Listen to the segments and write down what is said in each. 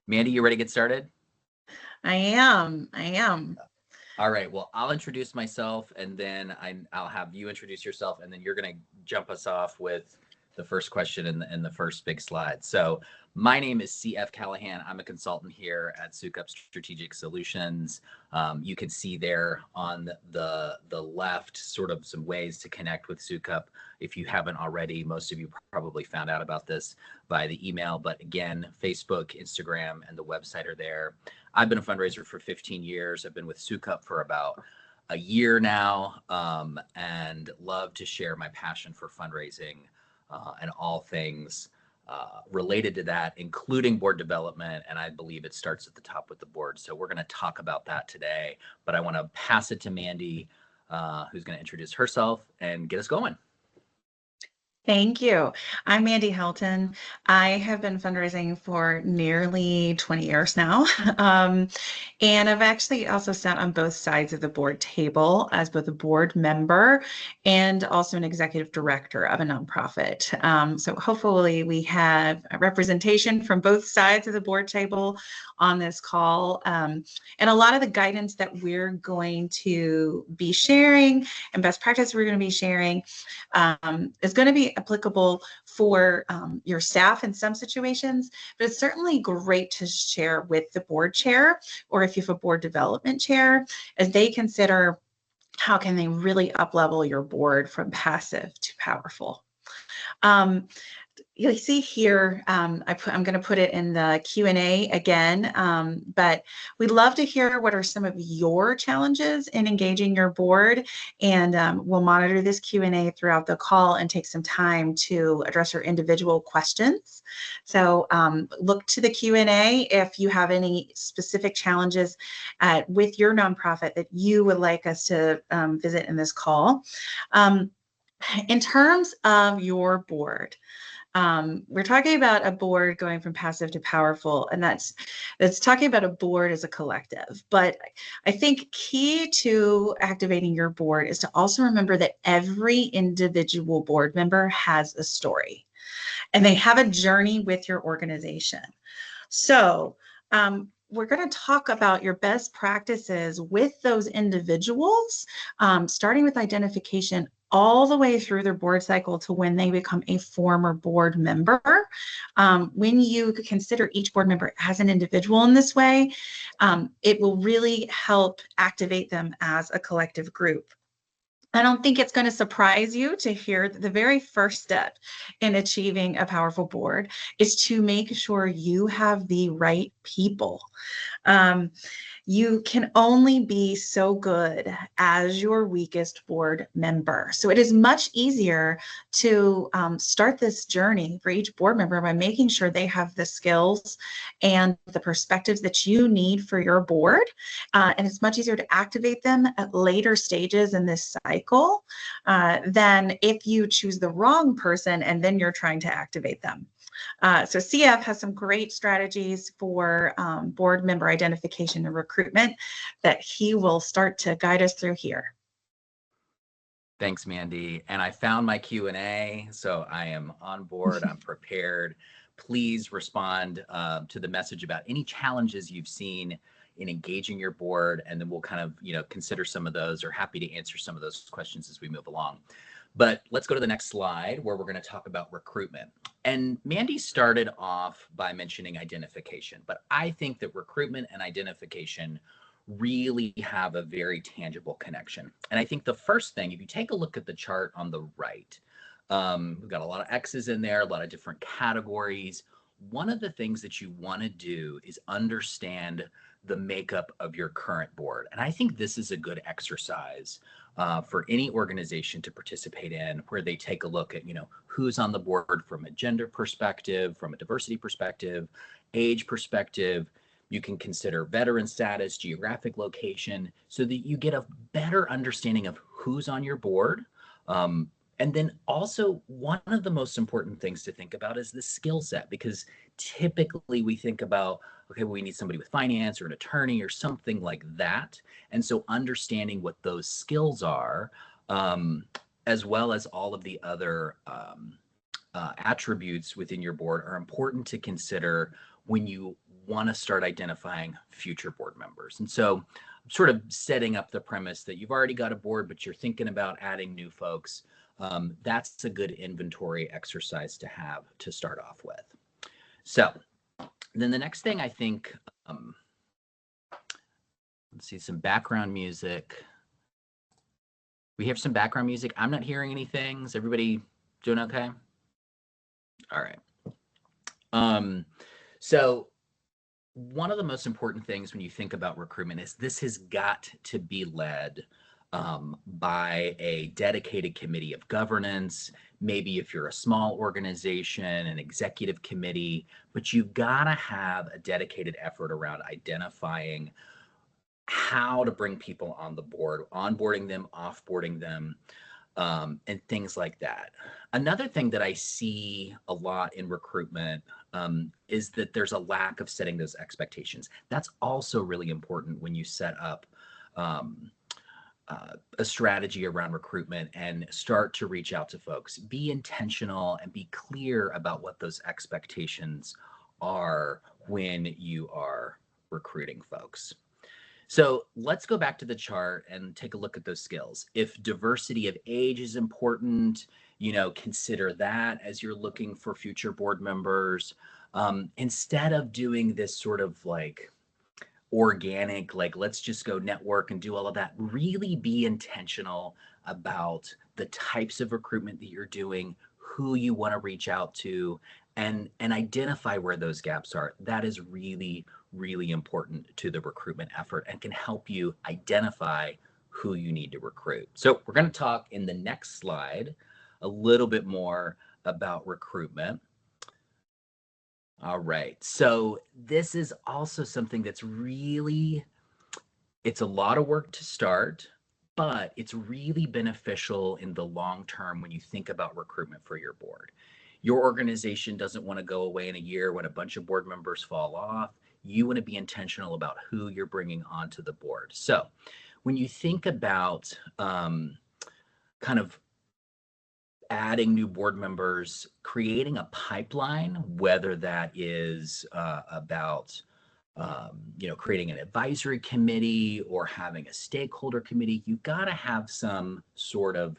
Mandy, you ready to get started? I am. I am. All right. Well, I'll introduce myself and then I'll have you introduce yourself and then you're going to jump us off with the first question and the first big slide. So, my name is CF Callahan. I'm a consultant here at Sukup Strategic Solutions. You can see there on the left sort of some ways to connect with Sukup. If you haven't already, most of you probably found out about this by the email. But again, Facebook, Instagram, and the website are there. I've been a fundraiser for 15 years. I've been with Sukup for about a year now, and love to share my passion for fundraising and all things related to that, including board development. And I believe it starts at the top with the board. So we're going to talk about that today. But I want to pass it to Mandy, who's going to introduce herself and get us going. Thank you. I'm Mandy Helton. I have been fundraising for nearly 20 years now. Um, and I've actually also sat on both sides of the board table as both a board member and also an executive director of a nonprofit. So hopefully we have a representation from both sides of the board table on this call. And a lot of the guidance that we're going to be sharing and best practice we're going to be sharing is going to be applicable for your staff in some situations, but it's certainly great to share with the board chair, or if you have a board development chair, as they consider how can they really up-level your board from passive to powerful. You'll see here, I'm going to put it in the Q&A again, but we'd love to hear what are some of your challenges in engaging your board, and we'll monitor this Q&A throughout the call and take some time to address your individual questions. So look to the Q&A if you have any specific challenges with your nonprofit that you would like us to visit in this call. In terms of your board, we're talking about a board going from passive to powerful, and that's talking about a board as a collective. But I think key to activating your board is to also remember that every individual board member has a story, and they have a journey with your organization. So we're going to talk about your best practices with those individuals, starting with identification all the way through their board cycle to when they become a former board member. When you consider each board member as an individual in this way, it will really help activate them as a collective group. I don't think it's going to surprise you to hear that the very first step in achieving a powerful board is to make sure you have the right people. Um, you can only be so good as your weakest board member. So it is much easier to start this journey for each board member by making sure they have the skills and the perspectives that you need for your board. And it's much easier to activate them at later stages in this cycle than if you choose the wrong person and then you're trying to activate them. So CF has some great strategies for board member identification and recruitment that he will start to guide us through here. Thanks, Mandy. And I found my Q&A, so I am on board. I'm prepared. Please respond to the message about any challenges you've seen in engaging your board, and then we'll kind of consider some of those, or happy to answer some of those questions as we move along. But let's go to the next slide where we're going to talk about recruitment. And Mandy started off by mentioning identification, but I think that recruitment and identification really have a very tangible connection. And I think the first thing, if you take a look at the chart on the right, we've got a lot of X's in there, a lot of different categories. One of the things that you want to do is understand the makeup of your current board. And I think this is a good exercise for any organization to participate in, where they take a look at, who's on the board from a gender perspective, from a diversity perspective, age perspective. You can consider veteran status, geographic location, so that you get a better understanding of who's on your board. And then also, one of the most important things to think about is the skill set, because typically we think about, okay, well, we need somebody with finance or an attorney or something like that. And so understanding what those skills are, as well as all of the other attributes within your board, are important to consider when you want to start identifying future board members. And so sort of setting up the premise that you've already got a board, but you're thinking about adding new folks. That's a good inventory exercise to have to start off with. So then the next thing I think, let's see, some background music. We have some background music. I'm not hearing anything. Is everybody doing okay? All right. So one of the most important things when you think about recruitment is this has got to be led by a dedicated committee of governance. Maybe if you're a small organization, an executive committee, but you've got to have a dedicated effort around identifying how to bring people on the board, onboarding them, offboarding them, and things like that. Another thing that I see a lot in recruitment is that there's a lack of setting those expectations. That's also really important when you set up a strategy around recruitment and start to reach out to folks. Be intentional and be clear about what those expectations are when you are recruiting folks. So let's go back to the chart and take a look at those skills. If diversity of age is important, consider that as you're looking for future board members. Instead of doing this sort of like organic, like let's just go network and do all of that, really be intentional about the types of recruitment that you're doing, who you want to reach out to, and identify where those gaps are. That is really, really important to the recruitment effort and can help you identify who you need to recruit. So we're going to talk in the next slide a little bit more about recruitment. All right. So this is also something that's really, it's a lot of work to start, but it's really beneficial in the long term when you think about recruitment for your board. Your organization doesn't want to go away in a year when a bunch of board members fall off. You want to be intentional about who you're bringing onto the board. So when you think about kind of adding new board members, creating a pipeline, whether that is about creating an advisory committee or having a stakeholder committee, you got to have some sort of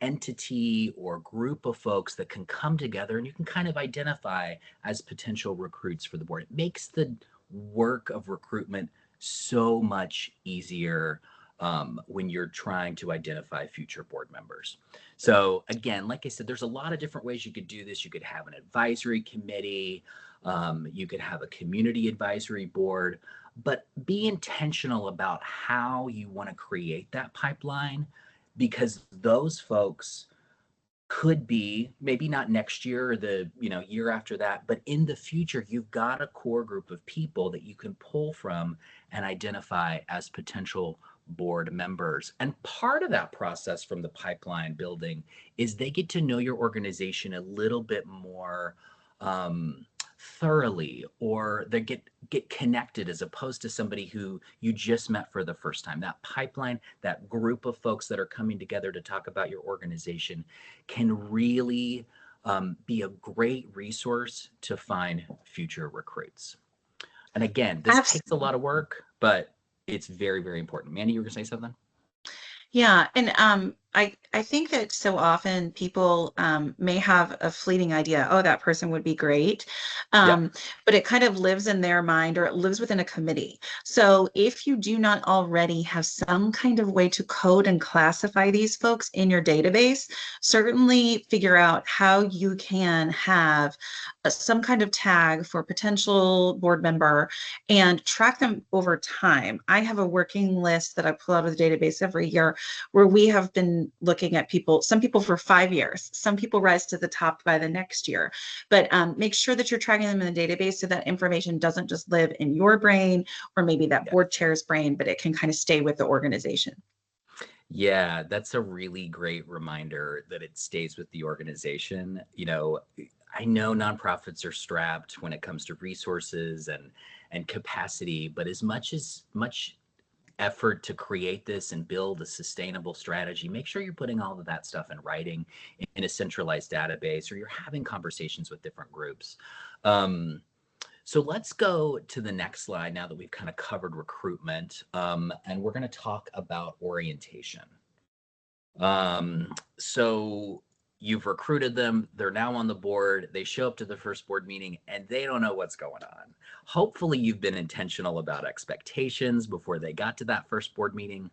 entity or group of folks that can come together and you can kind of identify as potential recruits for the board. It makes the work of recruitment so much easier when you're trying to identify future board members. So again, like I said, there's a lot of different ways you could do this. You could have an advisory committee, you could have a community advisory board, but be intentional about how you want to create that pipeline, because those folks could be maybe not next year or the year after that, but in the future you've got a core group of people that you can pull from and identify as potential board members. And part of that process from the pipeline building is they get to know your organization a little bit more thoroughly, or they get connected as opposed to somebody who you just met for the first time. That pipeline, that group of folks that are coming together to talk about your organization can really be a great resource to find future recruits. And again, this takes a lot of work, but it's very, very important. Mandy, you were gonna say something? Yeah, and I think that so often people may have a fleeting idea, oh, that person would be great, Yep. but it kind of lives in their mind or it lives within a committee. So if you do not already have some kind of way to code and classify these folks in your database, certainly figure out how you can have some kind of tag for potential board member and track them over time. I have a working list that I pull out of the database every year where we have been looking at people, some people for 5 years, some people rise to the top by the next year, but make sure that you're tracking them in the database so that information doesn't just live in your brain or maybe that board chair's brain, but it can kind of stay with the organization. Yeah, that's a really great reminder that it stays with the organization. I know nonprofits are strapped when it comes to resources and capacity, but as much effort to create this and build a sustainable strategy, make sure you're putting all of that stuff in writing in a centralized database, or you're having conversations with different groups. So let's go to the next slide now that we've kind of covered recruitment, and we're going to talk about orientation. So you've recruited them, they're now on the board, they show up to the first board meeting and they don't know what's going on. Hopefully you've been intentional about expectations before they got to that first board meeting,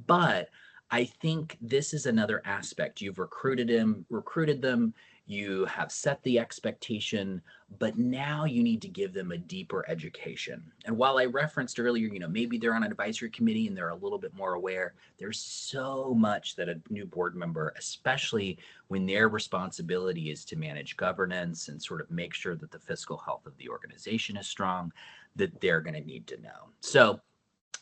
but I think this is another aspect. You've recruited them, you have set the expectation, but now you need to give them a deeper education. And while I referenced earlier, maybe they're on an advisory committee and they're a little bit more aware, there's so much that a new board member, especially when their responsibility is to manage governance and sort of make sure that the fiscal health of the organization is strong, that they're going to need to know. So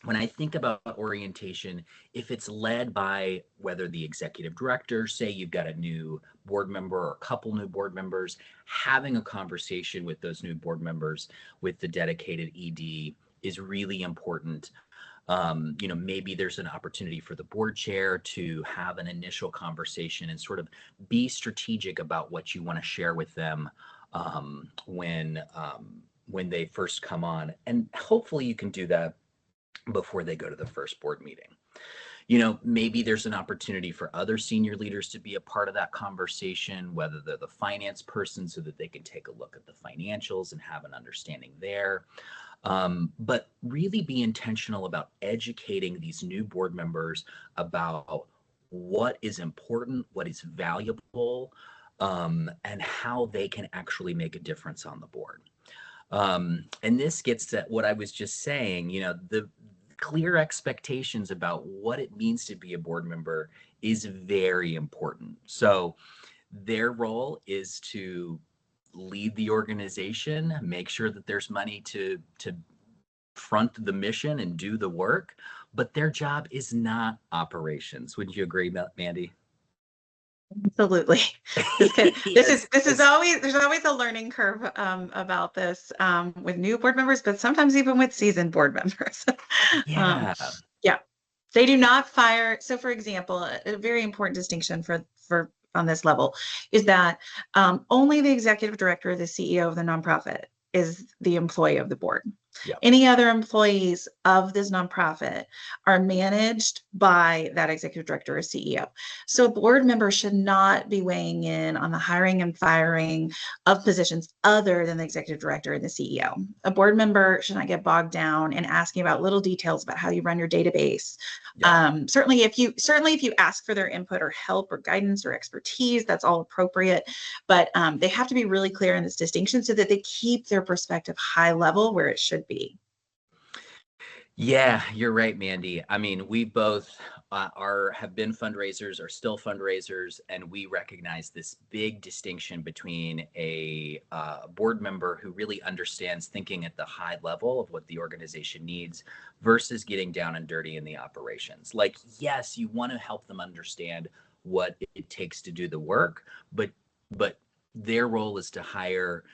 when I think about orientation, if it's led by whether the executive director, say you've got a new board member or a couple new board members, having a conversation with those new board members with the dedicated ED is really important. Maybe there's an opportunity for the board chair to have an initial conversation and sort of be strategic about what you want to share with them when they first come on. And hopefully you can do that before they go to the first board meeting. Maybe there's an opportunity for other senior leaders to be a part of that conversation, whether they're the finance person so that they can take a look at the financials and have an understanding there. But really be intentional about educating these new board members about what is important, what is valuable, and how they can actually make a difference on the board. And this gets to what I was just saying, the clear expectations about what it means to be a board member is very important. So their role is to lead the organization, make sure that there's money to front the mission and do the work, but their job is not operations. Wouldn't you agree, Mandy? Absolutely. This is Yes. always, there's always a learning curve about this with new board members, but sometimes even with seasoned board members. um, Yeah. yeah, they do not fire. So, for example, a very important distinction for on this level is that only the executive director, the CEO of the nonprofit, is the employee of the board. Yeah. Any other employees of this nonprofit are managed by that executive director or CEO. So a board member should not be weighing in on the hiring and firing of positions other than the executive director and the CEO. A board member should not get bogged down in asking about little details about how you run your database. Yeah. Certainly if you ask for their input or help or guidance or expertise, that's all appropriate. But they have to be really clear in this distinction so that they keep their perspective high level where it should be. Yeah, you're right, Mandy. I mean, we both have been fundraisers, are still fundraisers, and we recognize this big distinction between a board member who really understands thinking at the high level of what the organization needs versus getting down and dirty in the operations. Like, yes, you want to help them understand what it takes to do the work, but their role is to hire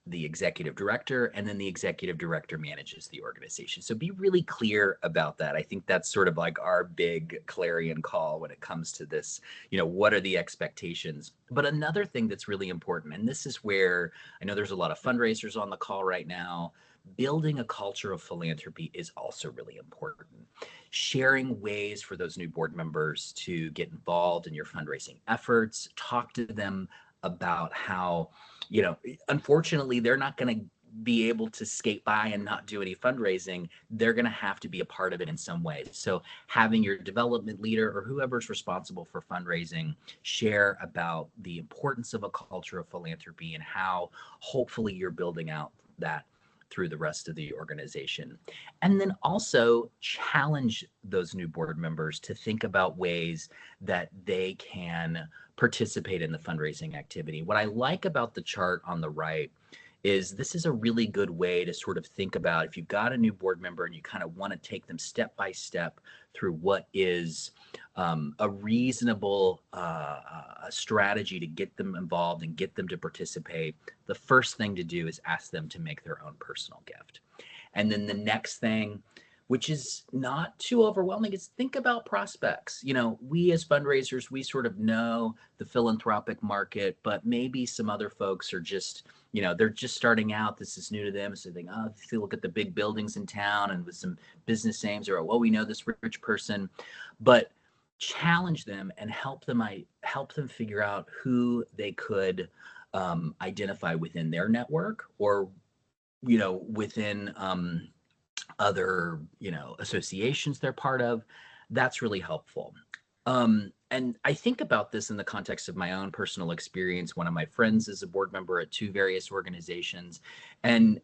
the executive director, and then the executive director manages the organization. So be really clear about that. I think that's sort of like our big clarion call when it comes to this, what are the expectations? But another thing that's really important, and this is where I know there's a lot of fundraisers on the call right now, building a culture of philanthropy is also really important. Sharing ways for those new board members to get involved in your fundraising efforts, talk to them about how, unfortunately, they're not going to be able to skate by and not do any fundraising. They're going to have to be a part of it in some way. So having your development leader or whoever's responsible for fundraising share about the importance of a culture of philanthropy and how hopefully you're building out that through the rest of the organization. And then also challenge those new board members to think about ways that they can participate in the fundraising activity. What I like about the chart on the right is this is a really good way to sort of think about if you've got a new board member and you kind of want to take them step by step through what is a reasonable strategy to get them involved and get them to participate. The first thing to do is ask them to make their own personal gift. And then the next thing, which is not too overwhelming, is think about prospects. We as fundraisers, we sort of know the philanthropic market, but maybe some other folks are just they're just starting out. This is new to them. So they think, oh, if you look at the big buildings in town and with some business names, or, well, we know this rich person, but challenge them and help them figure out who they could identify within their network, or within other associations they're part of. That's really helpful. And I think about this in the context of my own personal experience. One of my friends is a board member at two various organizations, and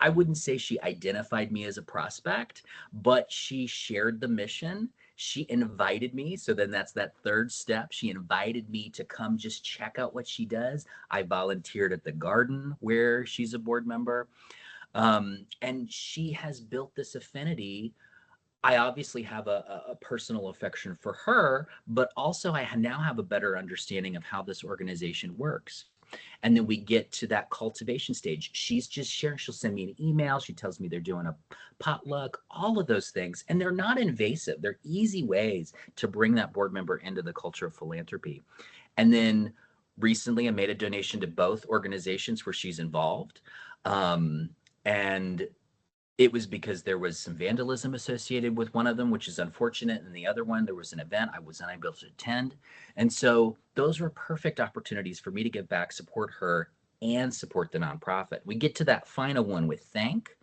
I wouldn't say she identified me as a prospect, but she shared the mission. She invited me. So then that's that third step. She invited me to come just check out what she does. I volunteered at the garden where she's a board member. And she has built this affinity. I obviously have a personal affection for her, but also I now have a better understanding of how this organization works. And then we get to that cultivation stage. She's just sharing, she'll send me an email. She tells me they're doing a potluck, all of those things. And they're not invasive. They're easy ways to bring that board member into the culture of philanthropy. And then recently I made a donation to both organizations where she's involved. And it was because there was some vandalism associated with one of them, which is unfortunate. And the other one, there was an event I was unable to attend. And so those were perfect opportunities for me to give back, support her, and support the nonprofit. We get to that final one with thank.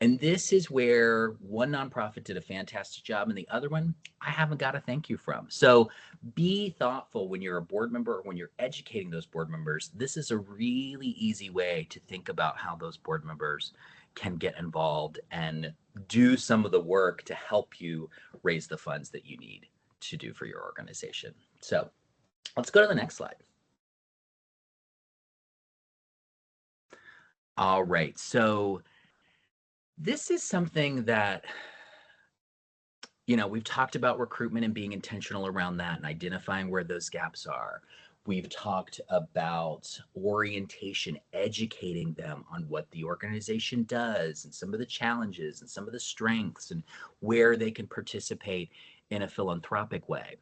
And this is where one nonprofit did a fantastic job, and the other one, I haven't got a thank you from. So be thoughtful when you're a board member or when you're educating those board members. This is a really easy way to think about how those board members can get involved and do some of the work to help you raise the funds that you need to do for your organization. So let's go to the next slide. All right. So this is something that, we've talked about recruitment and being intentional around that and identifying where those gaps are. We've talked about orientation, educating them on what the organization does and some of the challenges and some of the strengths and where they can participate in a philanthropic way.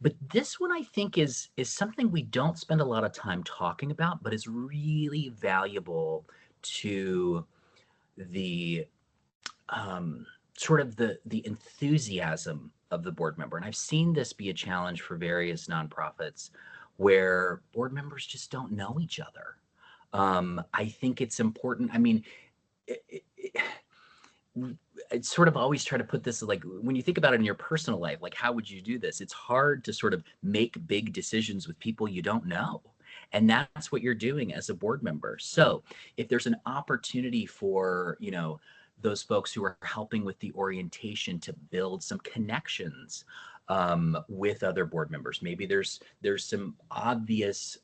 But this one, I think, is something we don't spend a lot of time talking about, but is really valuable to the sort of the enthusiasm of the board member. And I've seen this be a challenge for various nonprofits where board members just don't know each other. I think it's important. I mean, I sort of always try to put this like, when you think about it in your personal life, like, how would you do this? It's hard to sort of make big decisions with people you don't know. And that's what you're doing as a board member. So if there's an opportunity for, those folks who are helping with the orientation to build some connections with other board members, maybe there's some obvious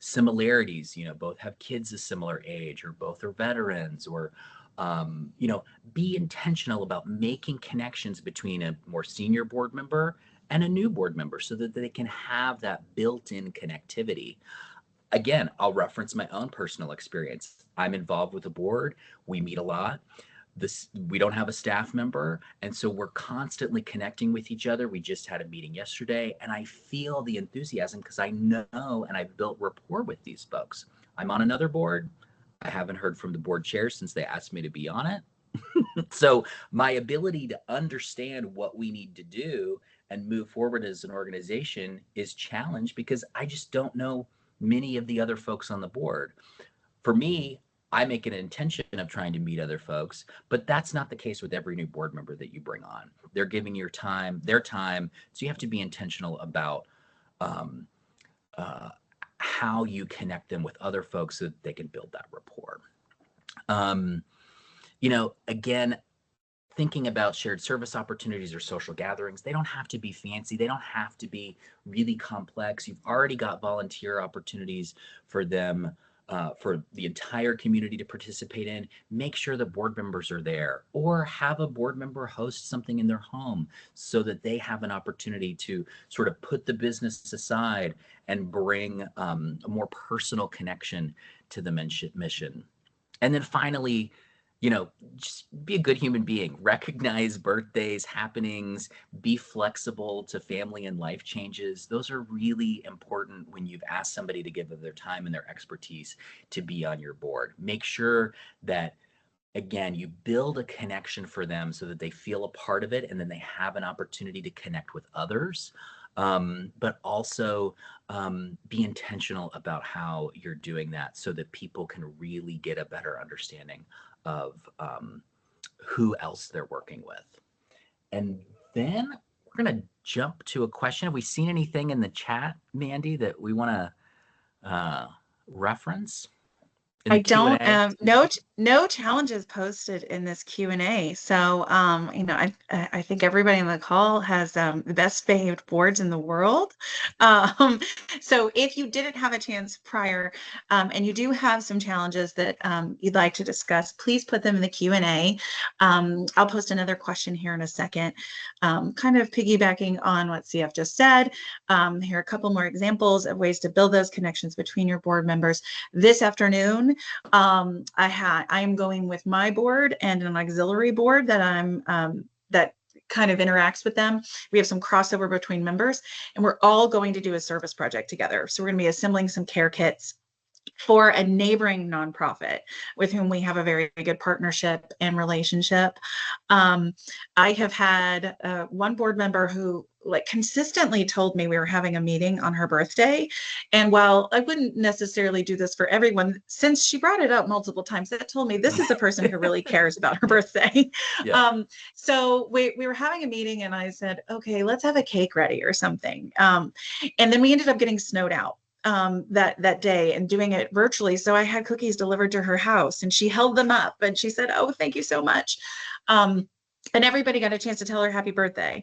similarities. Both have kids a similar age, or both are veterans, or be intentional about making connections between a more senior board member and a new board member so that they can have that built-in connectivity. Again, I'll reference my own personal experience. I'm involved with the board. We meet a lot. We don't have a staff member, and so we're constantly connecting with each other. We just had a meeting yesterday, and I feel the enthusiasm because I know and I've built rapport with these folks. I'm on another board. I haven't heard from the board chair since they asked me to be on it. So my ability to understand what we need to do and move forward as an organization is challenged because I just don't know many of the other folks on the board. For me, I make an intention of trying to meet other folks, but that's not the case with every new board member that you bring on. They're giving their time, so you have to be intentional about um, how you connect them with other folks so that they can build that rapport. Again, thinking about shared service opportunities or social gatherings, they don't have to be fancy. They don't have to be really complex. You've already got volunteer opportunities for them, for the entire community to participate in. Make sure the board members are there, or have a board member host something in their home so that they have an opportunity to sort of put the business aside and bring a more personal connection to the mission. And then finally, you know, just be a good human being, recognize birthdays, happenings, be flexible to family and life changes. Those are really important when you've asked somebody to give of their time and their expertise to be on your board. Make sure that, again, you build a connection for them so that they feel a part of it and then they have an opportunity to connect with others. But also be intentional about how you're doing that so that people can really get a better understanding of who else they're working with. And then we're going to jump to a question. Have we seen anything in the chat, Mandy, that we want to reference in I the don't, Q&A? no challenges posted in this Q&A. So, I think everybody on the call has the best behaved boards in the world. Um, so if you didn't have a chance prior, and you do have some challenges that you'd like to discuss, please put them in the Q&A. I'll post another question here in a second, kind of piggybacking on what CF just said. Here are a couple more examples of ways to build those connections between your board members. This afternoon, I am going with my board and an auxiliary board that kind of interacts with them. We have some crossover between members, and we're all going to do a service project together. So we're going to be assembling some care kits for a neighboring nonprofit with whom we have a very good partnership and relationship. I have had one board member who consistently told me we were having a meeting on her birthday. And while I wouldn't necessarily do this for everyone, since she brought it up multiple times, that told me this is a person who really cares about her birthday. Yeah. So we were having a meeting and I said, okay, let's have a cake ready or something. And then we ended up getting snowed out that day and doing it virtually. So I had cookies delivered to her house and she held them up and she said, oh, thank you so much. And everybody got a chance to tell her happy birthday.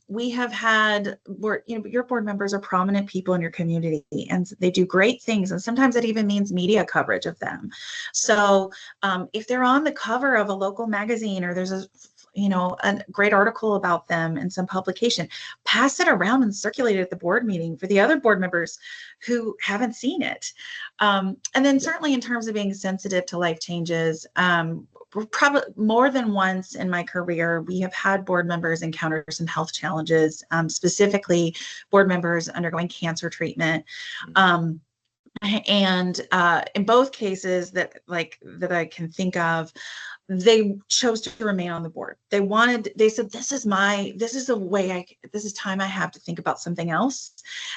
We have had, your board members are prominent people in your community and they do great things. And sometimes that even means media coverage of them. So if they're on the cover of a local magazine or there's a great article about them in some publication, pass it around and circulate it at the board meeting for the other board members who haven't seen it. And then certainly in terms of being sensitive to life changes, probably more than once in my career, we have had board members encounter some health challenges, specifically board members undergoing cancer treatment. And in both cases that I can think of, they chose to remain on the board. They said, this is time I have to think about something else.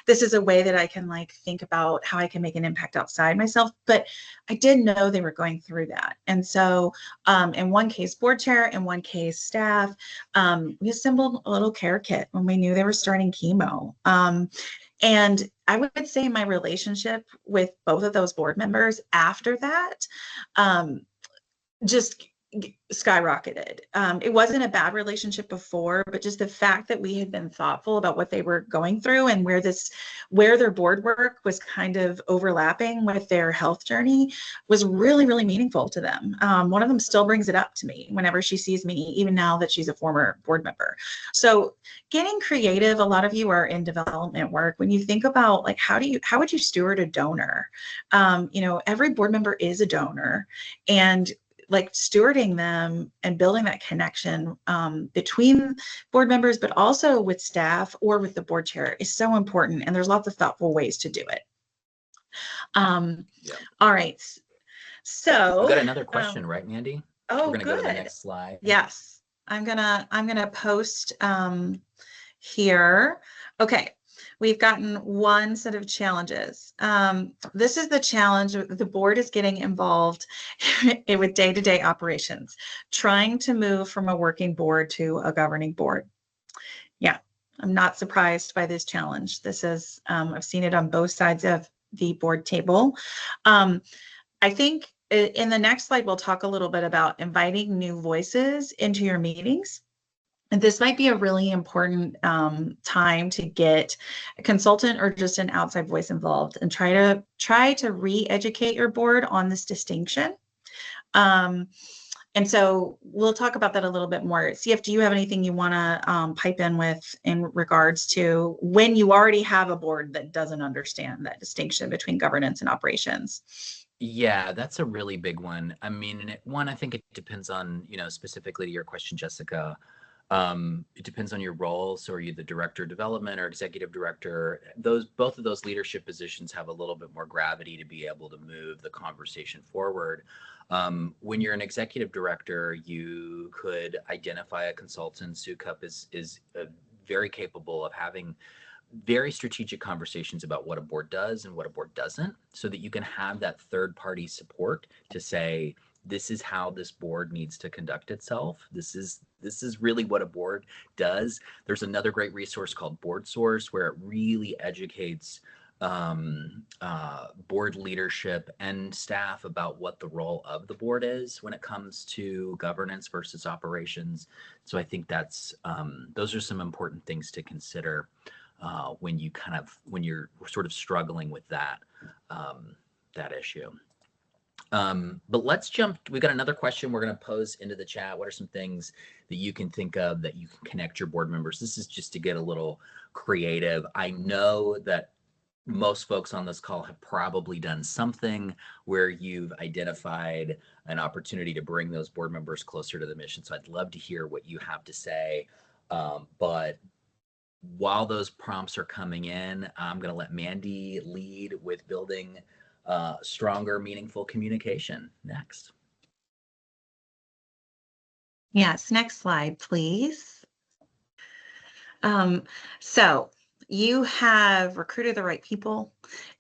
This is a way that I can think about how I can make an impact outside myself. But I didn't know they were going through that. And so in one case, board chair, in one case, staff, we assembled a little care kit when we knew they were starting chemo. And I would say my relationship with both of those board members after that just skyrocketed. It wasn't a bad relationship before, but just the fact that we had been thoughtful about what they were going through and where their board work was kind of overlapping with their health journey was really, really meaningful to them. One of them still brings it up to me whenever she sees me, even now that she's a former board member. So getting creative, a lot of you are in development work. When you think about how would you steward a donor? Every board member is a donor, and stewarding them and building that connection between board members, but also with staff or with the board chair is so important. And there's lots of thoughtful ways to do it. All right. So we got another question, right, Mandy? Oh, we're gonna go to the next slide. Yes. I'm gonna post here. Okay. We've gotten one set of challenges. This is the challenge. The board is getting involved with day-to-day operations, trying to move from a working board to a governing board. Yeah, I'm not surprised by this challenge. This is, I've seen it on both sides of the board table. I think in the next slide, we'll talk a little bit about inviting new voices into your meetings. And this might be a really important time to get a consultant or just an outside voice involved and try to re-educate your board on this distinction. And so we'll talk about that a little bit more. CF, do you have anything you want to pipe in with in regards to when you already have a board that doesn't understand that distinction between governance and operations? Yeah, that's a really big one. I mean, one, I think it depends on, specifically to your question, Jessica. It depends on your role. So are you the director of development or executive director? Both of those leadership positions have a little bit more gravity to be able to move the conversation forward. When you're an executive director, you could identify a consultant. Sukup is very capable of having very strategic conversations about what a board does and what a board doesn't, so that you can have that third party support to say, this is how this board needs to conduct itself. This is really what a board does. There's another great resource called Board Source, where it really educates board leadership and staff about what the role of the board is when it comes to governance versus operations. So I think those are some important things to consider when you're sort of struggling with that issue. But let's jump. We've got another question we're going to pose into the chat. What are some things that you can think of that you can connect your board members? This is just to get a little creative. I know that most folks on this call have probably done something where you've identified an opportunity to bring those board members closer to the mission. So I'd love to hear what you have to say. But while those prompts are coming in, I'm going to let Mandy lead with building stronger, meaningful communication next. Yes, next slide, please. So you have recruited the right people,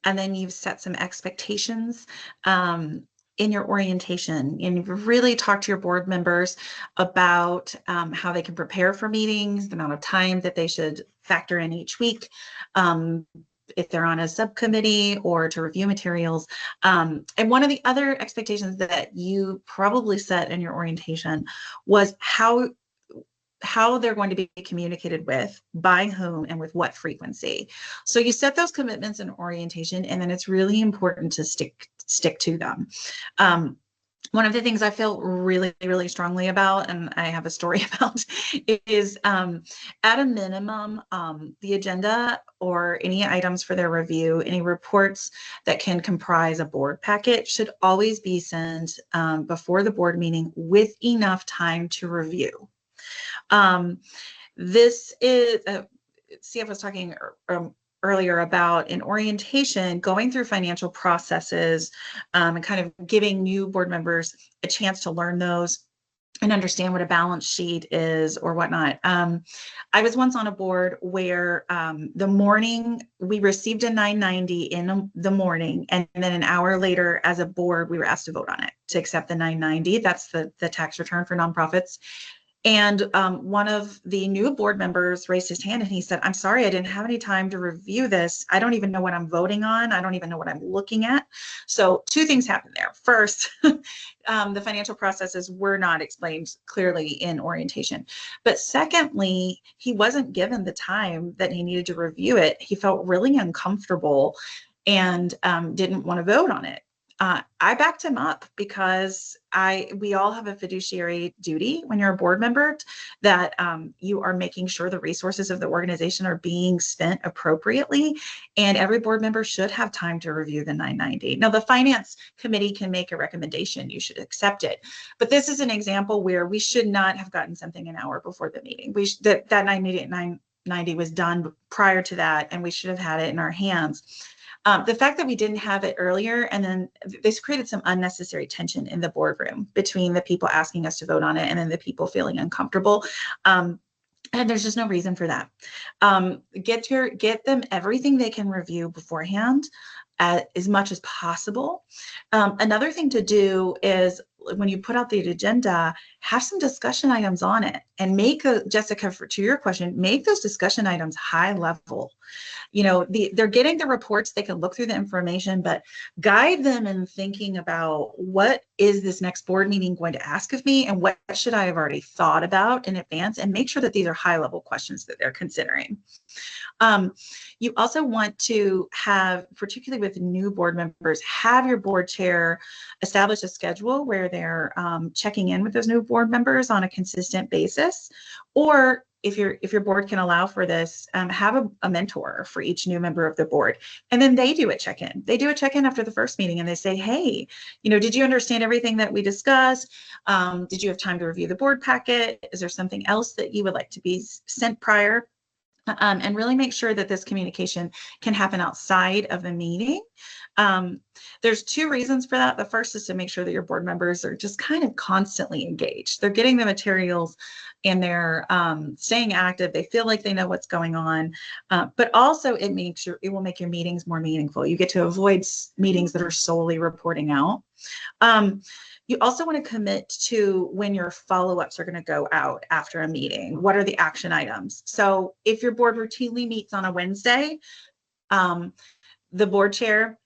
and then you've set some expectations in your orientation, and you've really talked to your board members about how they can prepare for meetings, the amount of time that they should factor in each week, if they're on a subcommittee, or to review materials. And one of the other expectations that you probably set in your orientation was how they're going to be communicated with, by whom, and with what frequency. So you set those commitments in orientation, and then it's really important to stick to them. One of the things I feel really, really strongly about, and I have a story about, is at a minimum, the agenda or any items for their review, any reports that can comprise a board packet, should always be sent before the board meeting with enough time to review. This is, CF was talking earlier about, in orientation, going through financial processes and kind of giving new board members a chance to learn those and understand what a balance sheet is or whatnot. I was once on a board where the morning we received a 990 in the morning, and then an hour later, as a board, we were asked to vote on it to accept the 990. That's the tax return for nonprofits. And one of the new board members raised his hand and he said, "I'm sorry, I didn't have any time to review this. I don't even know what I'm voting on. I don't even know what I'm looking at." So two things happened there. First, the financial processes were not explained clearly in orientation. But secondly, he wasn't given the time that he needed to review it. He felt really uncomfortable and didn't want to vote on it. I backed him up, because we all have a fiduciary duty when you're a board member, that you are making sure the resources of the organization are being spent appropriately, and every board member should have time to review the 990. Now, the finance committee can make a recommendation, you should accept it, but this is an example where we should not have gotten something an hour before the meeting. That 990 was done prior to that, and we should have had it in our hands. The fact that we didn't have it earlier, and then this created some unnecessary tension in the boardroom between the people asking us to vote on it and then the people feeling uncomfortable. And there's just no reason for that. Get them everything they can review beforehand, as much as possible. Another thing to do is, when you put out the agenda, have some discussion items on it, and Jessica, to your question, make those discussion items high level. They're getting the reports, they can look through the information, but guide them in thinking about, what is this next board meeting going to ask of me, and what should I have already thought about in advance, and make sure that these are high level questions that they're considering. You also want to have, particularly with new board members, have your board chair establish a schedule where they're checking in with those new board members on a consistent basis, or if your board can allow for this, have a mentor for each new member of the board. And then they do a check-in. They do a check-in after the first meeting and they say, hey, did you understand everything that we discussed? Did you have time to review the board packet? Is there something else that you would like to be sent prior? And really make sure that this communication can happen outside of the meeting. There's two reasons for that. The first is to make sure that your board members are just kind of constantly engaged. They're getting the materials and they're staying active. They feel like they know what's going on, but also it will make your meetings more meaningful. You get to avoid meetings that are solely reporting out. You also want to commit to when your follow-ups are going to go out after a meeting. What are the action items? So if your board routinely meets on a Wednesday, the board chair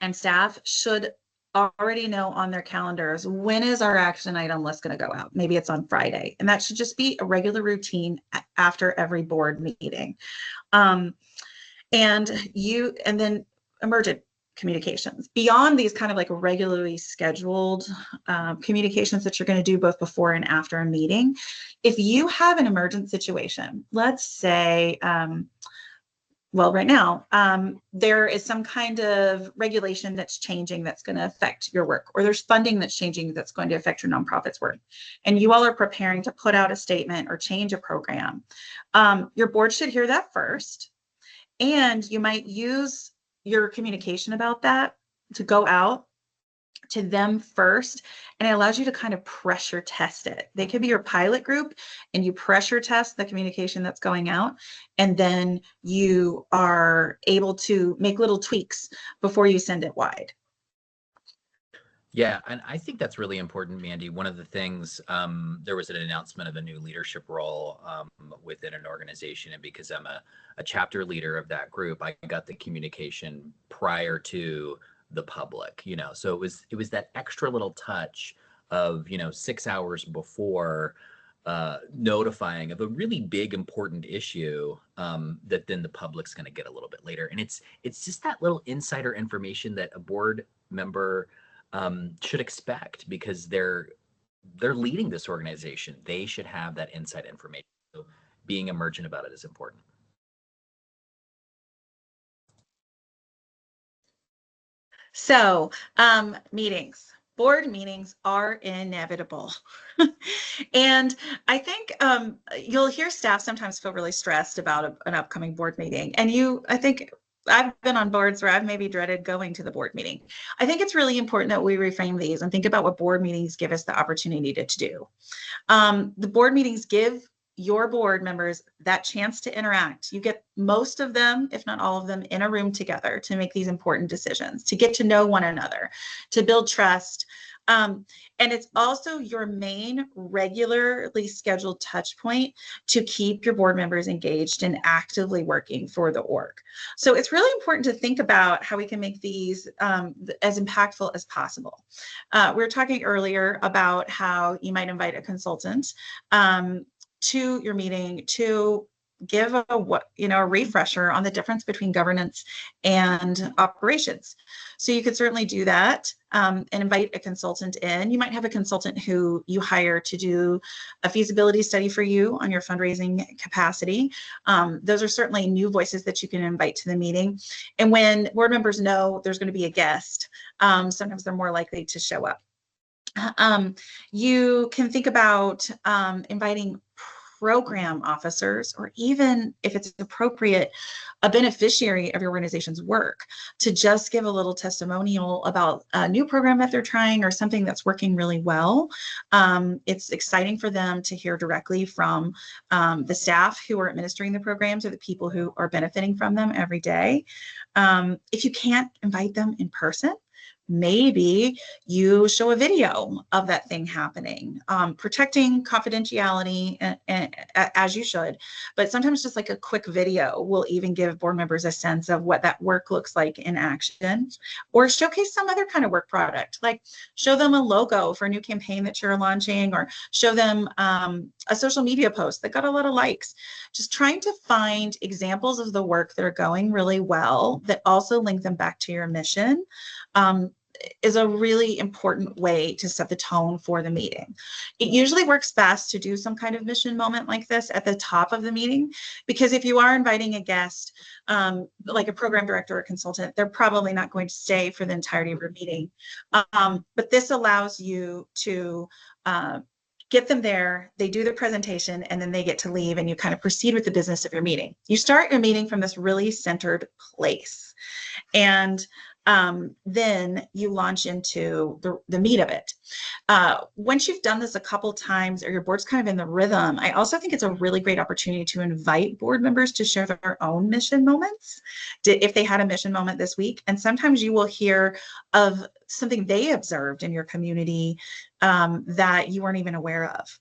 and staff should already know on their calendars, when is our action item list going to go out? Maybe it's on Friday. And that should just be a regular routine after every board meeting. And then emergent communications beyond these kind of like regularly scheduled communications that you're going to do both before and after a meeting. If you have an emergent situation, let's say, right now, there is some kind of regulation that's changing that's going to affect your work, or there's funding that's changing that's going to affect your nonprofit's work, and you all are preparing to put out a statement or change a program. Your board should hear that first, and you might use your communication about that to go out to them first, and it allows you to kind of pressure test it. They could be your pilot group and you pressure test the communication that's going out, and then you are able to make little tweaks before you send it wide. Yeah, and I think that's really important, Mandy. One of the things, there was an announcement of a new leadership role within an organization, and because I'm a chapter leader of that group, I got the communication prior to the public. So it was that extra little touch of 6 hours before notifying of a really big important issue that then the public's going to get a little bit later, and it's just that little insider information that a board member should expect, because they're leading this organization. They should have that inside information. So being emergent about it is important. So board meetings are inevitable. And I think you'll hear staff sometimes feel really stressed about an upcoming board meeting. And I think I've been on boards where I've maybe dreaded going to the board meeting. I think it's really important that we reframe these and think about what board meetings give us the opportunity to do. The board meetings give your board members that chance to interact. You get most of them, if not all of them, in a room together to make these important decisions, to get to know one another, to build trust. And it's also your main regularly scheduled touch point to keep your board members engaged and actively working for the org. So it's really important to think about how we can make these as impactful as possible. We were talking earlier about how you might invite a consultant to your meeting to give a refresher on the difference between governance and operations. So you could certainly do that and invite a consultant in. You might have a consultant who you hire to do a feasibility study for you on your fundraising capacity. Those are certainly new voices that you can invite to the meeting. And when board members know there's going to be a guest, sometimes they're more likely to show up. You can think about inviting program officers, or even if it's appropriate, a beneficiary of your organization's work, to just give a little testimonial about a new program that they're trying or something that's working really well. It's exciting for them to hear directly from the staff who are administering the programs or the people who are benefiting from them every day. If you can't invite them in person, maybe you show a video of that thing happening, protecting confidentiality as you should, but sometimes just like a quick video will even give board members a sense of what that work looks like in action, or showcase some other kind of work product, like show them a logo for a new campaign that you're launching, or show them a social media post that got a lot of likes. Just trying to find examples of the work that are going really well that also link them back to your mission. is a really important way to set the tone for the meeting. It usually works best to do some kind of mission moment like this at the top of the meeting, because if you are inviting a guest, like a program director or consultant, they're probably not going to stay for the entirety of your meeting. But this allows you to get them there, they do their presentation, and then they get to leave, and you kind of proceed with the business of your meeting. You start your meeting from this really centered place. And then you launch into the meat of it. Once you've done this a couple times, or your board's kind of in the rhythm, I also think it's a really great opportunity to invite board members to share their own mission moments, if they had a mission moment this week. And sometimes you will hear of something they observed in your community that you weren't even aware of.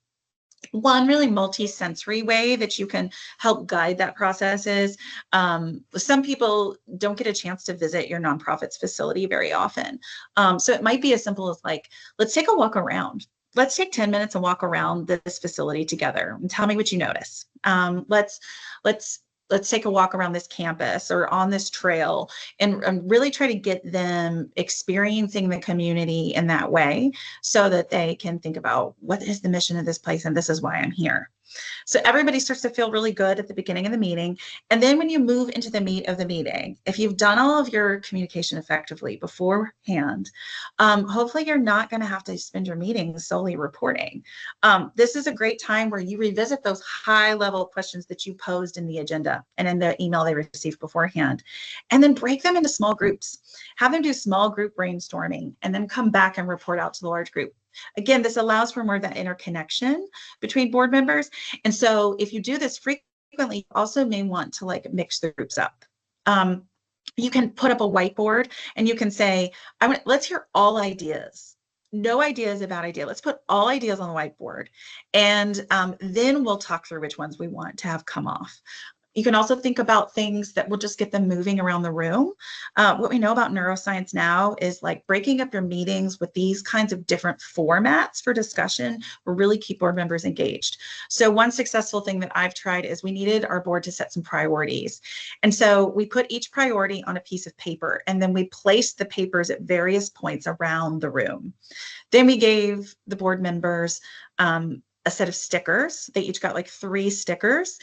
One really multi-sensory way that you can help guide that process is some people don't get a chance to visit your nonprofit's facility very often. So it might be as simple as like, let's take a walk around. Let's take 10 minutes and walk around this facility together and tell me what you notice. Let's take a walk around this campus or on this trail, and really try to get them experiencing the community in that way, so that they can think about, what is the mission of this place, and this is why I'm here. So everybody starts to feel really good at the beginning of the meeting. And then when you move into the meat of the meeting, if you've done all of your communication effectively beforehand, hopefully you're not going to have to spend your meeting solely reporting. This is a great time where you revisit those high level questions that you posed in the agenda and in the email they received beforehand, and then break them into small groups. Have them do small group brainstorming, and then come back and report out to the large group. Again, this allows for more of that interconnection between board members. And so if you do this frequently, you also may want to like mix the groups up. You can put up a whiteboard and you can say, let's hear all ideas. No idea is a bad idea. Let's put all ideas on the whiteboard. And then we'll talk through which ones we want to have come off. You can also think about things that will just get them moving around the room. What we know about neuroscience now is like breaking up your meetings with these kinds of different formats for discussion will really keep board members engaged. So one successful thing that I've tried is we needed our board to set some priorities. And so we put each priority on a piece of paper, and then we placed the papers at various points around the room. Then we gave the board members a set of stickers. They each got like 3 stickers.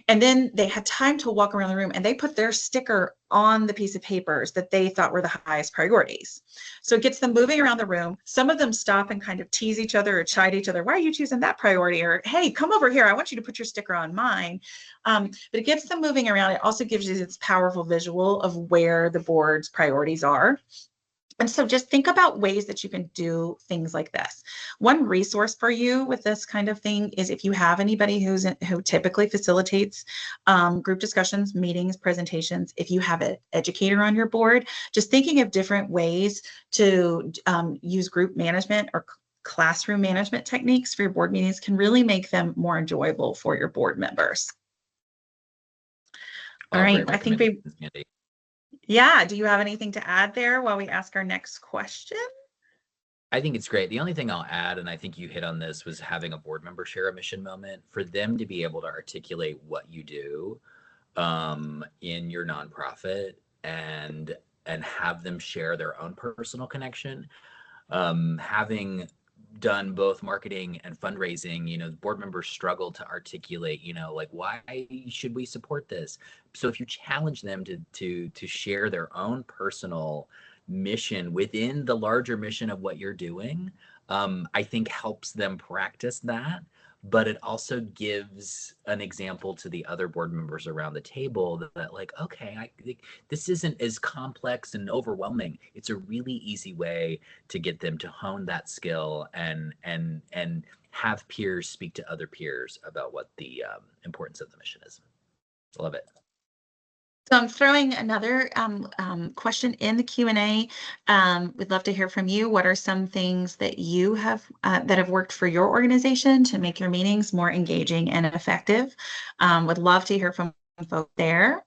And then they had time to walk around the room, and they put their sticker on the piece of papers that they thought were the highest priorities. So it gets them moving around the room. Some of them stop and kind of tease each other or chide each other. Why are you choosing that priority? Or, hey, come over here. I want you to put your sticker on mine. But it gets them moving around. It also gives you this powerful visual of where the board's priorities are. And so just think about ways that you can do things like this. One resource for you with this kind of thing is if you have anybody who typically facilitates group discussions, meetings, presentations, if you have an educator on your board, just thinking of different ways to use group management or classroom management techniques for your board meetings can really make them more enjoyable for your board members. All right, I think yeah, do you have anything to add there while we ask our next question? I think it's great. The only thing I'll add, and I think you hit on this, was having a board member share a mission moment, for them to be able to articulate what you do in your nonprofit, and have them share their own personal connection. Having done both marketing and fundraising, the board members struggle to articulate, like, why should we support this? So if you challenge them to share their own personal mission within the larger mission of what you're doing, I think helps them practice that. But it also gives an example to the other board members around the table that like, okay, this isn't as complex and overwhelming. It's a really easy way to get them to hone that skill and have peers speak to other peers about what the importance of the mission is. I love it. So I'm throwing another question in the Q&A. We'd love to hear from you. What are some things that you have that have worked for your organization to make your meetings more engaging and effective? Would love to hear from folks there.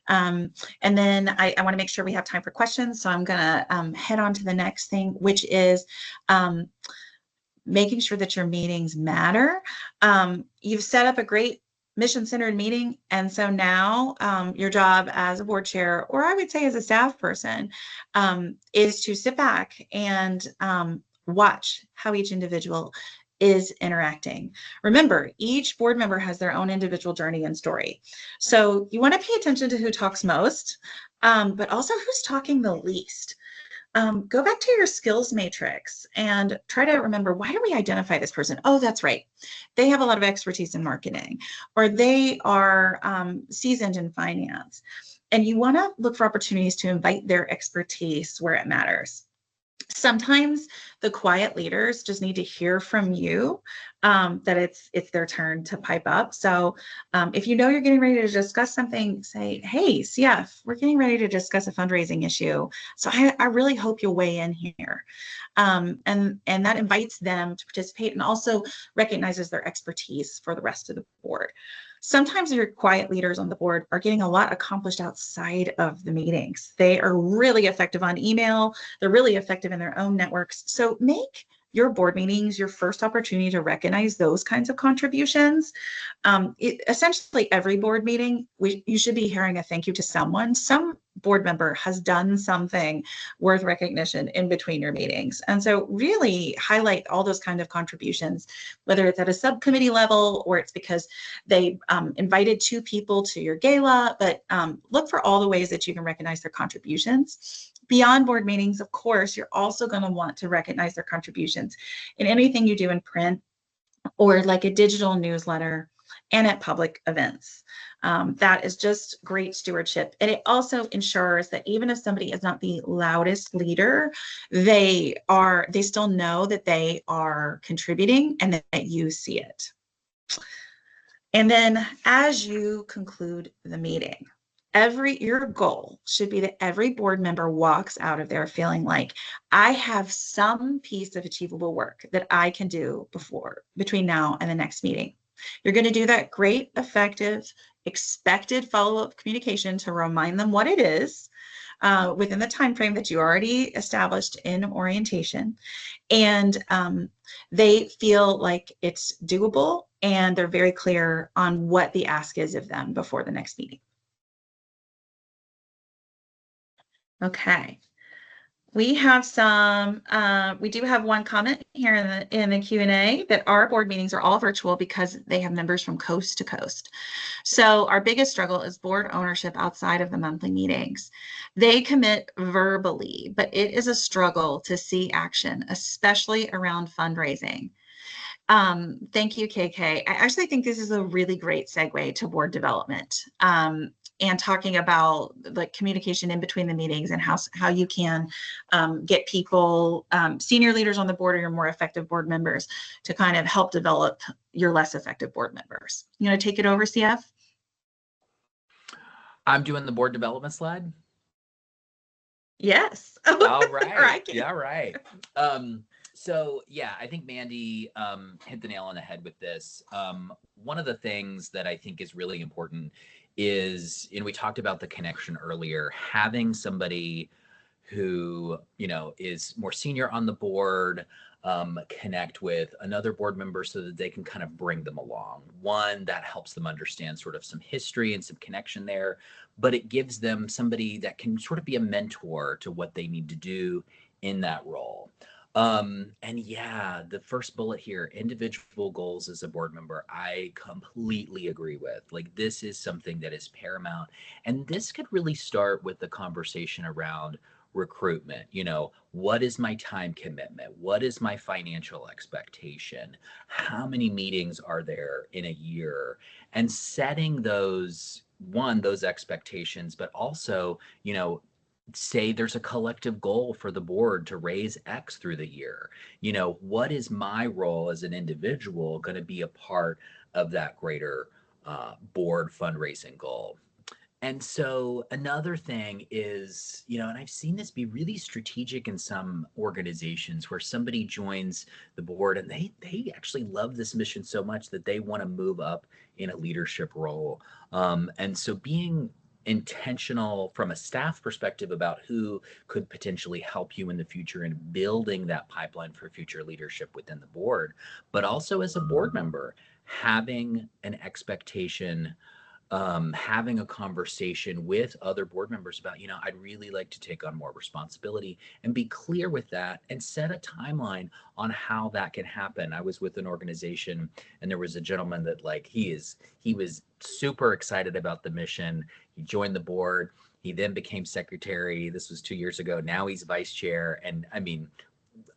And then I want to make sure we have time for questions. So I'm going to head on to the next thing, which is making sure that your meetings matter. You've set up a great mission-centered meeting. And so now your job as a board chair, or I would say as a staff person, is to sit back and watch how each individual is interacting. Remember, each board member has their own individual journey and story. So you want to pay attention to who talks most, but also who's talking the least. Go back to your skills matrix and try to remember, why do we identify this person? Oh, that's right. They have a lot of expertise in marketing, or they are seasoned in finance. And you want to look for opportunities to invite their expertise where it matters. Sometimes the quiet leaders just need to hear from you that it's their turn to pipe up. So if you know you're getting ready to discuss something, say, hey, CF, we're getting ready to discuss a fundraising issue. So I really hope you'll weigh in here. And that invites them to participate and also recognizes their expertise for the rest of the board. Sometimes your quiet leaders on the board are getting a lot accomplished outside of the meetings. They are really effective on email. They're really effective in their own networks. So make your board meetings your first opportunity to recognize those kinds of contributions. Essentially, every board meeting, you should be hearing a thank you to someone. Some board member has done something worth recognition in between your meetings. And so really highlight all those kind of contributions, whether it's at a subcommittee level or it's because they invited 2 people to your gala, but look for all the ways that you can recognize their contributions. Beyond board meetings, of course, you're also going to want to recognize their contributions in anything you do in print or like a digital newsletter and at public events. That is just great stewardship. And it also ensures that even if somebody is not the loudest leader, they still know that they are contributing and that you see it. And then as you conclude the meeting, your goal should be that every board member walks out of there feeling like, I have some piece of achievable work that I can do between now and the next meeting. You're going to do that great, effective, expected follow-up communication to remind them what it is within the time frame that you already established in orientation. And they feel like it's doable and they're very clear on what the ask is of them before the next meeting. Okay. We do have one comment here in the Q&A that our board meetings are all virtual because they have members from coast to coast. So our biggest struggle is board ownership outside of the monthly meetings. They commit verbally, but it is a struggle to see action, especially around fundraising. Thank you, KK. I actually think this is a really great segue to board development. And talking about like communication in between the meetings and how you can get people, senior leaders on the board or your more effective board members to kind of help develop your less effective board members. You want to take it over, CF? I'm doing the board development slide. Yes. All right. Yeah, right. So yeah, I think Mandy hit the nail on the head with this. One of the things that I think is really important is, and we talked about the connection earlier, having somebody who, is more senior on the board, connect with another board member so that they can kind of bring them along. One, that helps them understand sort of some history and some connection there, but it gives them somebody that can sort of be a mentor to what they need to do in that role. And yeah, the first bullet here, individual goals as a board member, I completely agree with. Like, this is something that is paramount. And this could really start with the conversation around recruitment. What is my time commitment? What is my financial expectation? How many meetings are there in a year? And setting those expectations, but also, say there's a collective goal for the board to raise X through the year. What is my role as an individual going to be a part of that greater board fundraising goal? And so another thing is, and I've seen this be really strategic in some organizations where somebody joins the board and they actually love this mission so much that they want to move up in a leadership role. And so being intentional from a staff perspective about who could potentially help you in the future in building that pipeline for future leadership within the board, but also as a board member, having an expectation, having a conversation with other board members about, I'd really like to take on more responsibility, and be clear with that and set a timeline on how that can happen. I was with an organization, and there was a gentleman that, like, he was super excited about the mission. He joined the board. He then became secretary. This was 2 years ago. Now he's vice chair. And I mean,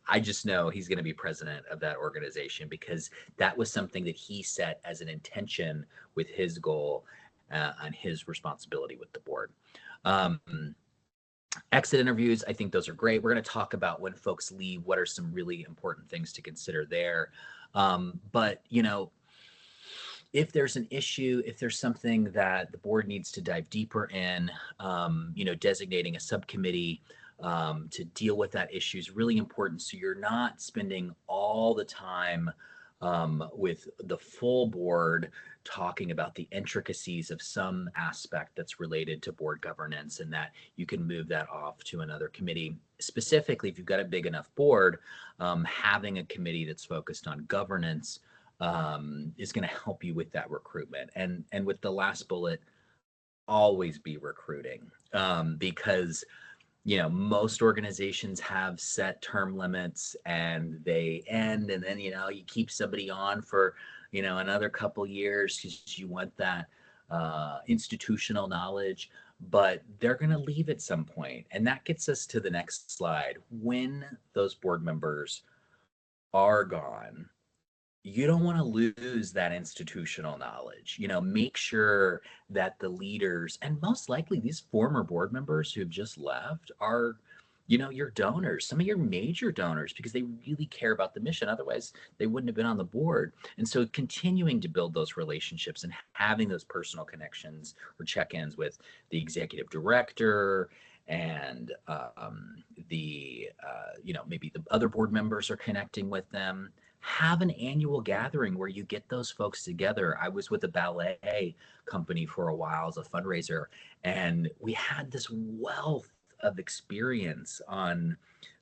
I just know he's going to be president of that organization because that was something that he set as an intention with his goal and his responsibility with the board. Exit interviews, I think those are great. We're going to talk about when folks leave, what are some really important things to consider there. But, if there's an issue, if there's something that the board needs to dive deeper in, designating a subcommittee to deal with that issue is really important. So you're not spending all the time with the full board talking about the intricacies of some aspect that's related to board governance, and that you can move that off to another committee. Specifically, if you've got a big enough board, having a committee that's focused on governance is going to help you with that recruitment. And with the last bullet, always be recruiting, because most organizations have set term limits and they end, and then you keep somebody on for another couple years because you want that institutional knowledge, but they're going to leave at some point. And that gets us to the next slide. When those board members are gone, you don't want to lose that institutional knowledge. Make sure that the leaders, and most likely these former board members who've just left, are your donors, some of your major donors, because they really care about the mission. Otherwise they wouldn't have been on the board. And so continuing to build those relationships and having those personal connections or check-ins with the executive director, and the maybe the other board members are connecting with them. Have an annual gathering where you get those folks together. I was with a ballet company for a while as a fundraiser, and we had this wealth of experience on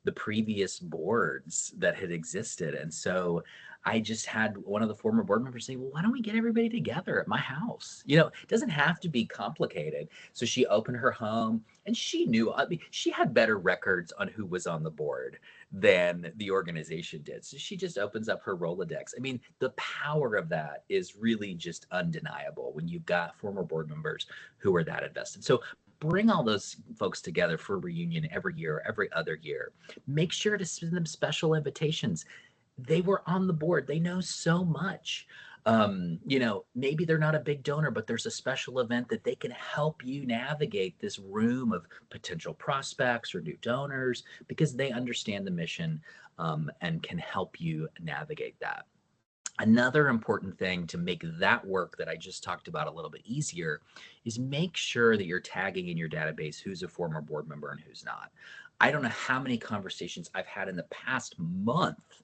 the previous boards that had existed. And so I just had one of the former board members say, well, why don't we get everybody together at my house? It doesn't have to be complicated. So she opened her home, and she knew, I mean, she had better records on who was on the board than the organization did. So she just opens up her Rolodex. I mean, the power of that is really just undeniable when you've got former board members who are that invested. So bring all those folks together for a reunion every year, every other year. Make sure to send them special invitations. They were on the board. They know so much. Maybe they're not a big donor, but there's a special event that they can help you navigate this room of potential prospects or new donors, because they understand the mission, and can help you navigate that. Another important thing to make that work that I just talked about a little bit easier is make sure that you're tagging in your database who's a former board member and who's not. I don't know how many conversations I've had in the past month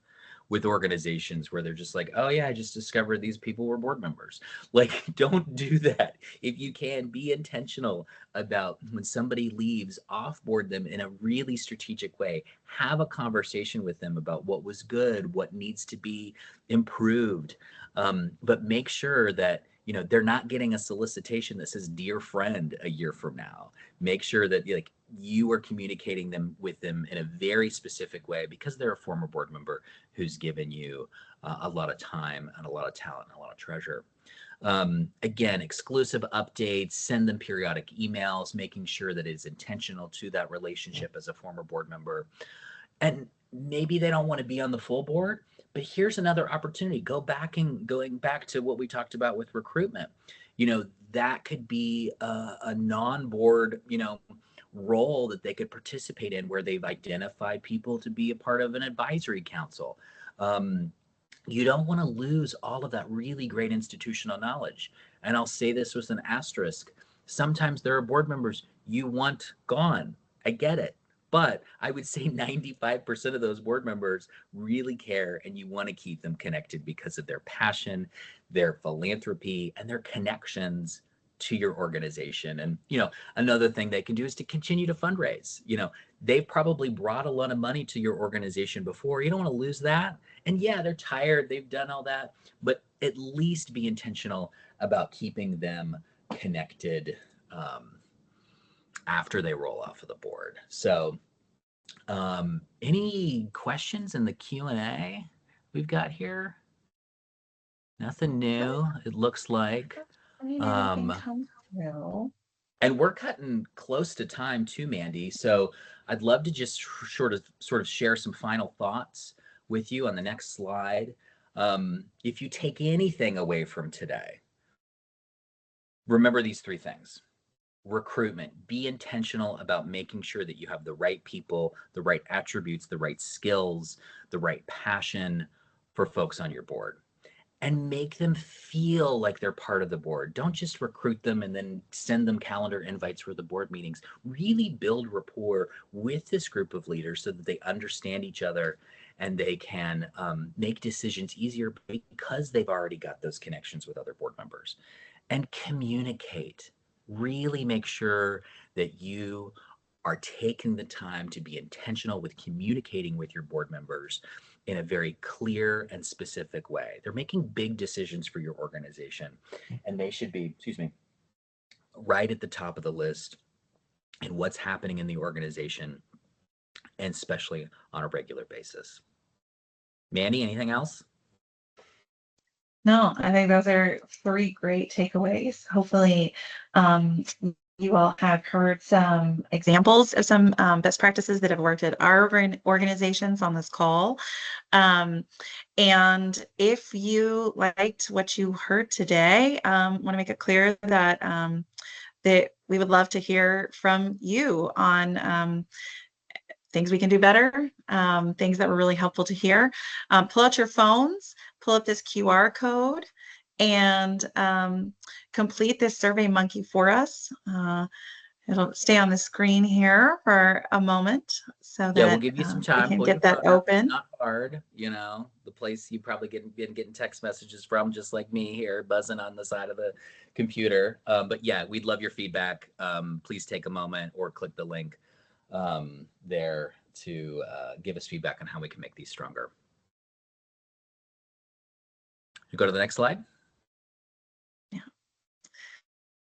with organizations where they're just like, oh yeah, I just discovered these people were board members. Like, don't do that. If you can, be intentional about when somebody leaves, offboard them in a really strategic way. Have a conversation with them about what was good, what needs to be improved. But make sure that they're not getting a solicitation that says dear friend a year from now. Make sure that you are communicating with them in a very specific way, because they're a former board member who's given you a lot of time and a lot of talent and a lot of treasure. Again, exclusive updates, send them periodic emails, making sure that it's intentional to that relationship as a former board member. And maybe they don't want to be on the full board, but here's another opportunity. Going back to what we talked about with recruitment, that could be a non-board, role that they could participate in, where they've identified people to be a part of an advisory council. You don't want to lose all of that really great institutional knowledge. And I'll say this with an asterisk. Sometimes there are board members you want gone. I get it. But I would say 95% of those board members really care, and you want to keep them connected because of their passion, their philanthropy, and their connections to your organization. And, another thing they can do is to continue to fundraise. They've probably brought a lot of money to your organization before. You don't want to lose that. And yeah, they're tired. They've done all that, but at least be intentional about keeping them connected after they roll off of the board. So, any questions in the Q&A we've got here? Nothing new, it looks like. I mean, anything comes through. And we're cutting close to time too, Mandy. So I'd love to just sort of share some final thoughts with you on the next slide. If you take anything away from today, remember these three things. Recruitment, be intentional about making sure that you have the right people, the right attributes, the right skills, the right passion for folks on your board, and make them feel like they're part of the board. Don't just recruit them and then send them calendar invites for the board meetings. Really build rapport with this group of leaders so that they understand each other and they can make decisions easier because they've already got those connections with other board members. And communicate. Really make sure that you are taking the time to be intentional with communicating with your board members in a very clear and specific way. They're making big decisions for your organization, and they should be, right at the top of the list in what's happening in the organization, and especially on a regular basis. Mandy, anything else? No, I think those are three great takeaways. Hopefully, you all have heard some examples of some best practices that have worked at our organizations on this call. And if you liked what you heard today, want to make it clear that that we would love to hear from you on things we can do better, things that were really helpful to hear. Pull out your phones, pull up this QR code, and complete this Survey Monkey for us. It'll stay on the screen here for a moment so Yeah, we'll that give you some we time. can Pull your get that phone out. It's open. not hard, the place you probably been getting text messages from, just like me here, buzzing on the side of the computer. But yeah, we'd love your feedback. Please take a moment or click the link there to give us feedback on how we can make these stronger. You go to the next slide. Yeah.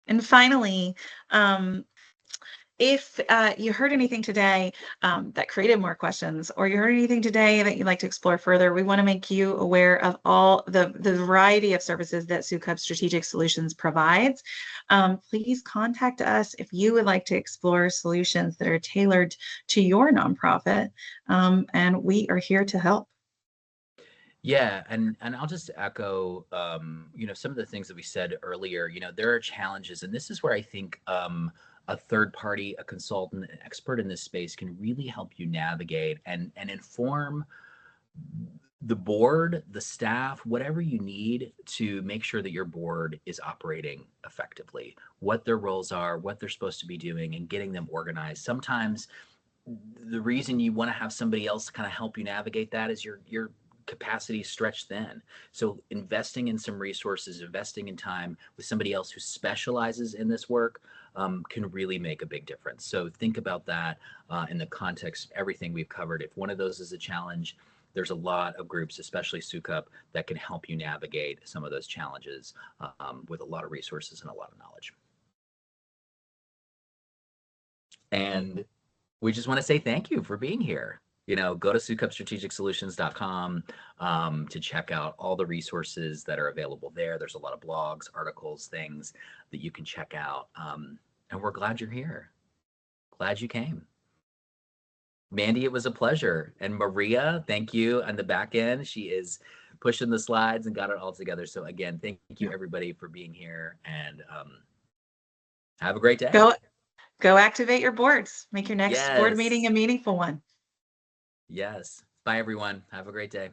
And finally, if you heard anything today that created more questions, or you heard anything today that you'd like to explore further, we want to make you aware of all the variety of services that SUCUB Strategic Solutions provides. Please contact us if you would like to explore solutions that are tailored to your nonprofit, and we are here to help. Yeah, and I'll just echo, some of the things that we said earlier. There are challenges, and this is where I think a third party, a consultant, an expert in this space can really help you navigate and inform the board, the staff, whatever you need to make sure that your board is operating effectively, what their roles are, what they're supposed to be doing, and getting them organized. Sometimes the reason you want to have somebody else kind of help you navigate that is your capacity is stretched thin. So investing in some resources, investing in time with somebody else who specializes in this work can really make a big difference. So think about that in the context of everything we've covered. If one of those is a challenge, there's a lot of groups, especially SUCUB, that can help you navigate some of those challenges with a lot of resources and a lot of knowledge. And we just want to say thank you for being here. Go to sucubstrategicsolutions.com to check out all the resources that are available there. There's a lot of blogs, articles, things that you can check out. And we're glad you're here. Glad you came. Mandy, it was a pleasure. And Maria, thank you on the back end. She is pushing the slides and got it all together. So again, thank you everybody for being here, and have a great day. Go activate your boards. Make your next board meeting a meaningful one. Yes. Bye, everyone. Have a great day.